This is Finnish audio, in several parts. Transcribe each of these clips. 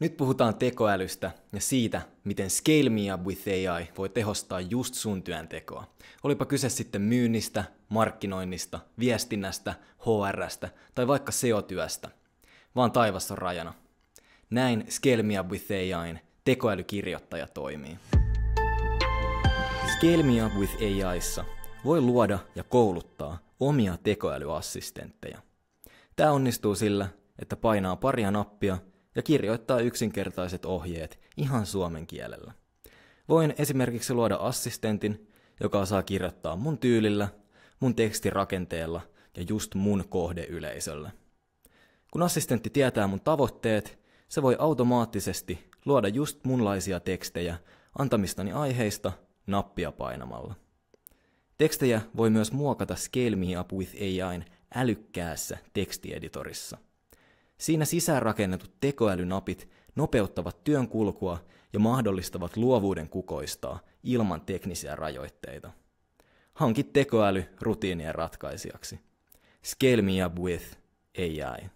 Nyt puhutaan tekoälystä ja siitä, miten Scale Me Up with AI voi tehostaa just sun työntekoa. Olipa kyse sitten myynnistä, markkinoinnista, viestinnästä, HR:stä tai vaikka SEO-työstä. Vaan taivas on rajana. Näin Scale Me Up with AI:n tekoälykirjoittaja toimii. Scale Me Up with AI:ssa voi luoda ja kouluttaa omia tekoälyassistentteja. Tämä onnistuu sillä, että painaa paria nappia ja kirjoittaa yksinkertaiset ohjeet ihan suomen kielellä. Voin esimerkiksi luoda assistentin, joka osaa kirjoittaa mun tyylillä, mun tekstirakenteella ja just mun kohdeyleisölle. Kun assistentti tietää mun tavoitteet, se voi automaattisesti luoda just munlaisia tekstejä antamistani aiheista nappia painamalla. Tekstejä voi myös muokata Scale Me Up with AI:n älykkäässä tekstieditorissa. Siinä sisäänrakennetut tekoälynapit nopeuttavat työn kulkua ja mahdollistavat luovuuden kukoistaa ilman teknisiä rajoitteita. Hanki tekoäly rutiinien ratkaisijaksi. Scale Me Up with AI.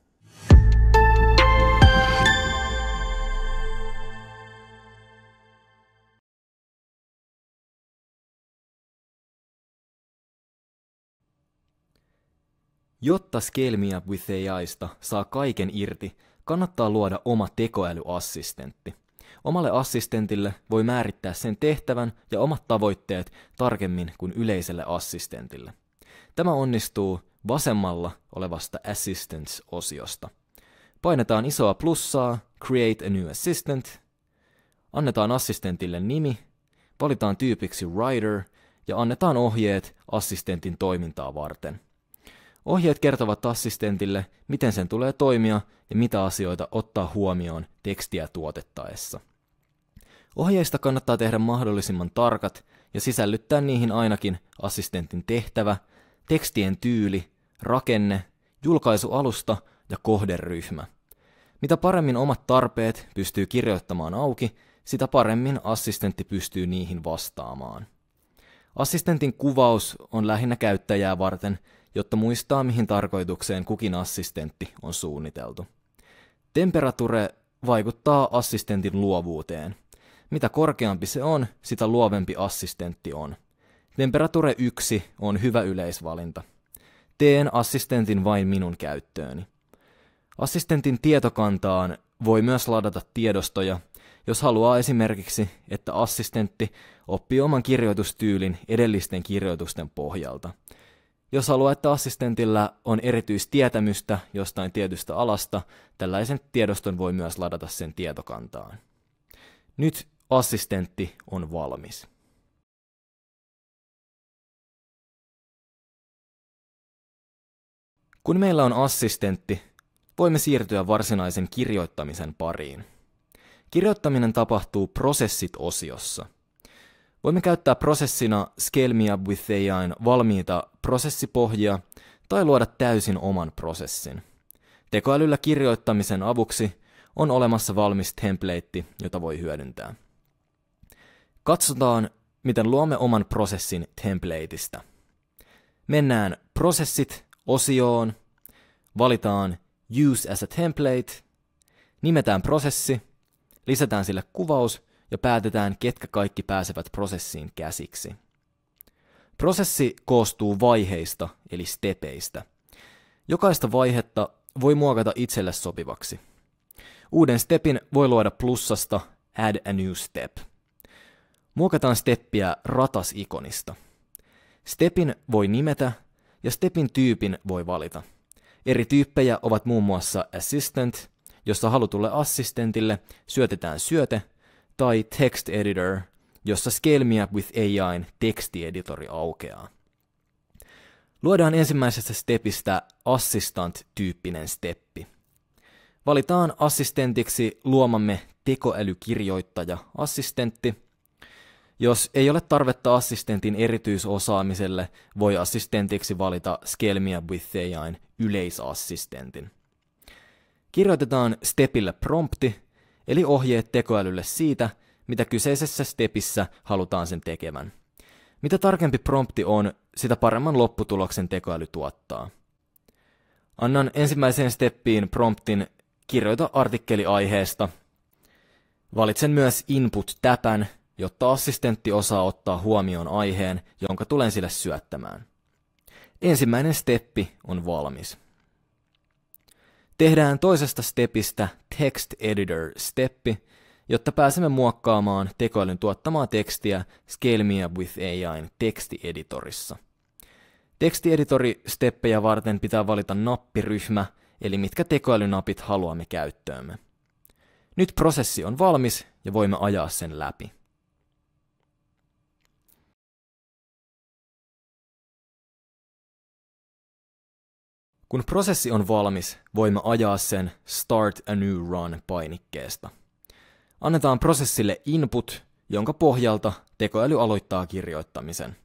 Jotta Scale Me Up with AI:sta saa kaiken irti, kannattaa luoda oma tekoälyassistentti. Omalle assistentille voi määrittää sen tehtävän ja omat tavoitteet tarkemmin kuin yleiselle assistentille. Tämä onnistuu vasemmalla olevasta Assistants-osiosta. Painetaan isoa plussaa, Create a new assistant, annetaan assistentille nimi, valitaan tyypiksi Writer ja annetaan ohjeet assistentin toimintaa varten. Ohjeet kertovat assistentille, miten sen tulee toimia ja mitä asioita ottaa huomioon tekstiä tuotettaessa. Ohjeista kannattaa tehdä mahdollisimman tarkat ja sisällyttää niihin ainakin assistentin tehtävä, tekstien tyyli, rakenne, julkaisualusta ja kohderyhmä. Mitä paremmin omat tarpeet pystyy kirjoittamaan auki, sitä paremmin assistentti pystyy niihin vastaamaan. Assistentin kuvaus on lähinnä käyttäjää varten, jotta muistaa mihin tarkoitukseen kukin assistentti on suunniteltu. Temperature vaikuttaa assistentin luovuuteen. Mitä korkeampi se on, sitä luovempi assistentti on. Temperature 1 on hyvä yleisvalinta. Teen assistentin vain minun käyttööni. Assistentin tietokantaan voi myös ladata tiedostoja, jos haluaa esimerkiksi, että assistentti oppii oman kirjoitustyylin edellisten kirjoitusten pohjalta. Jos haluaa, että assistentilla on erityistietämystä jostain tietystä alasta, tällaisen tiedoston voi myös ladata sen tietokantaan. Nyt assistentti on valmis. Kun meillä on assistentti, voimme siirtyä varsinaisen kirjoittamisen pariin. Kirjoittaminen tapahtuu prosessit-osiossa. Voimme käyttää prosessina Scale Me Up with AI:n valmiita prosessipohjia tai luoda täysin oman prosessin. Tekoälyllä kirjoittamisen avuksi on olemassa valmis template, jota voi hyödyntää. Katsotaan, miten luomme oman prosessin templateista. Mennään prosessit-osioon, valitaan Use as a template, nimetään prosessi, lisätään sille kuvaus ja päätetään, ketkä kaikki pääsevät prosessiin käsiksi. Prosessi koostuu vaiheista eli stepeistä. Jokaista vaihetta voi muokata itselle sopivaksi. Uuden stepin voi luoda plussasta Add a new step. Muokataan steppiä ratas-ikonista. Stepin voi nimetä ja stepin tyypin voi valita. Eri tyyppejä ovat muun muassa Assistant, jossa halutulle assistentille syötetään syöte, tai Text Editor, jossa Scale Me Up with AI:n tekstieditori aukeaa. Luodaan ensimmäisestä stepistä Assistant-tyyppinen steppi. Valitaan assistentiksi luomamme tekoälykirjoittaja assistentti. Jos ei ole tarvetta assistentin erityisosaamiselle, voi assistentiksi valita Scale Me Up with AI:n yleisassistentin. Kirjoitetaan stepille prompti, eli ohjeet tekoälylle siitä, mitä kyseisessä stepissä halutaan sen tekevän. Mitä tarkempi prompti on, sitä paremman lopputuloksen tekoäly tuottaa. Annan ensimmäiseen steppiin promptin kirjoita artikkeli aiheesta, Valitsen myös Input-täpän, jotta assistentti osaa ottaa huomioon aiheen, jonka tulen sille syöttämään. Ensimmäinen steppi on valmis. Tehdään toisesta stepistä Text Editor-steppi, jotta pääsemme muokkaamaan tekoälyn tuottamaa tekstiä Scale Me Up with AI:n tekstieditorissa. Tekstieditori-steppejä varten pitää valita nappiryhmä, eli mitkä tekoälynapit haluamme käyttöömme. Nyt prosessi on valmis ja voimme ajaa sen läpi. Kun prosessi on valmis, voimme ajaa sen Start a New Run-painikkeesta. Annetaan prosessille input, jonka pohjalta tekoäly aloittaa kirjoittamisen.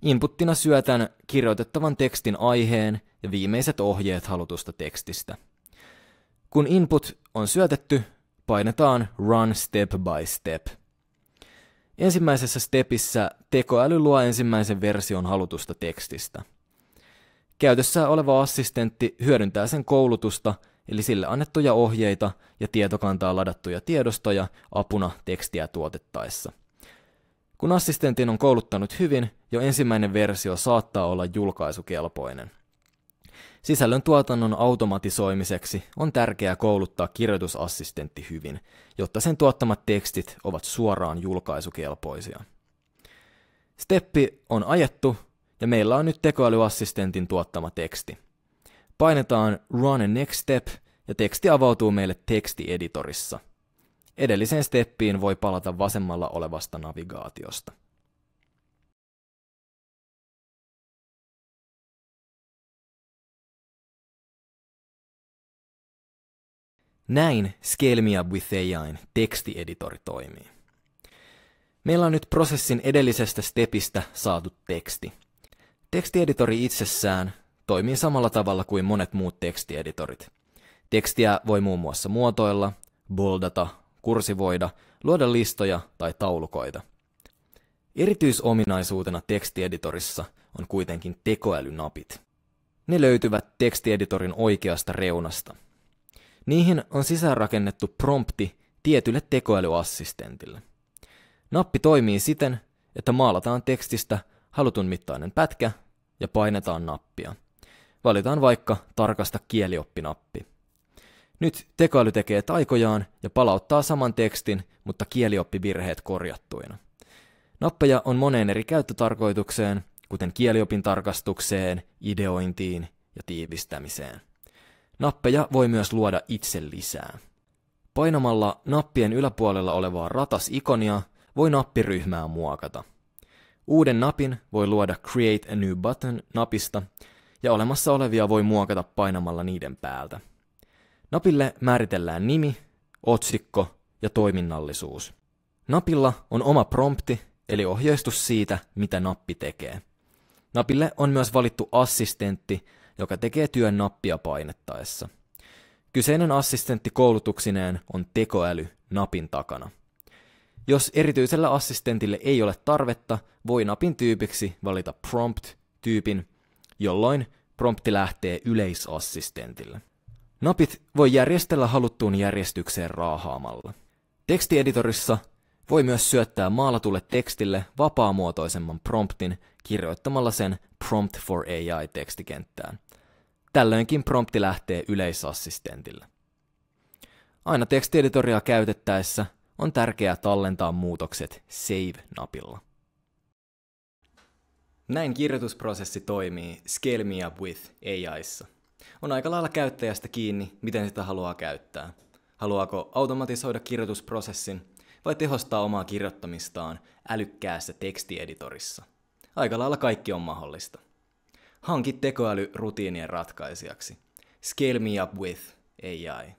Inputtina syötän kirjoitettavan tekstin aiheen ja viimeiset ohjeet halutusta tekstistä. Kun input on syötetty, painetaan Run Step by Step. Ensimmäisessä stepissä tekoäly luo ensimmäisen version halutusta tekstistä. Käytössä oleva assistentti hyödyntää sen koulutusta, eli sille annettuja ohjeita ja tietokantaa ladattuja tiedostoja apuna tekstiä tuotettaessa. Kun assistentin on kouluttanut hyvin, jo ensimmäinen versio saattaa olla julkaisukelpoinen. Sisällön tuotannon automatisoimiseksi on tärkeää kouluttaa kirjoitusassistentti hyvin, jotta sen tuottamat tekstit ovat suoraan julkaisukelpoisia. Steppi on ajettu ja meillä on nyt tekoälyassistentin tuottama teksti. Painetaan Run Next Step ja teksti avautuu meille tekstieditorissa. Edelliseen steppiin voi palata vasemmalla olevasta navigaatiosta. Näin Scale Me Up with AI:n tekstieditori toimii. Meillä on nyt prosessin edellisestä stepistä saatu teksti. Tekstieditori itsessään toimii samalla tavalla kuin monet muut tekstieditorit. Tekstiä voi muun muassa muotoilla, boldata, kursivoida, luoda listoja tai taulukoita. Erityisominaisuutena tekstieditorissa on kuitenkin tekoälynapit. Ne löytyvät tekstieditorin oikeasta reunasta. Niihin on sisäänrakennettu prompti tietylle tekoälyassistentille. Nappi toimii siten, että maalataan tekstistä halutun mittainen pätkä ja painetaan nappia. Valitaan vaikka tarkasta kielioppinappi. Nyt tekoäly tekee taikojaan ja palauttaa saman tekstin, mutta kielioppivirheet korjattuina. Nappeja on moneen eri käyttötarkoitukseen, kuten kieliopin tarkastukseen, ideointiin ja tiivistämiseen. Nappeja voi myös luoda itse lisää. Painamalla nappien yläpuolella olevaa ratas-ikonia voi nappiryhmää muokata. Uuden napin voi luoda Create a New Button-napista, ja olemassa olevia voi muokata painamalla niiden päältä. Napille määritellään nimi, otsikko ja toiminnallisuus. Napilla on oma prompti, eli ohjeistus siitä, mitä nappi tekee. Napille on myös valittu assistentti, joka tekee työn nappia painettaessa. Kyseinen assistentti koulutuksineen on tekoäly napin takana. Jos erityisellä assistentille ei ole tarvetta, voi napin tyypiksi valita prompt-tyypin, jolloin prompti lähtee yleisassistentille. Napit voi järjestellä haluttuun järjestykseen raahaamalla. Tekstieditorissa voi myös syöttää maalatulle tekstille vapaamuotoisemman promptin kirjoittamalla sen Prompt for AI-tekstikenttään. Tällöinkin prompti lähtee yleisassistentille. Aina tekstieditoria käytettäessä on tärkeää tallentaa muutokset Save-napilla. Näin kirjoitusprosessi toimii Scale Me Up with AI:ssa. On aika lailla käyttäjästä kiinni, miten sitä haluaa käyttää. Haluaako automatisoida kirjoitusprosessin vai tehostaa omaa kirjoittamistaan älykkäässä tekstieditorissa? Aika lailla kaikki on mahdollista. Hanki tekoäly rutiinien ratkaisijaksi. Scale Me Up with AI.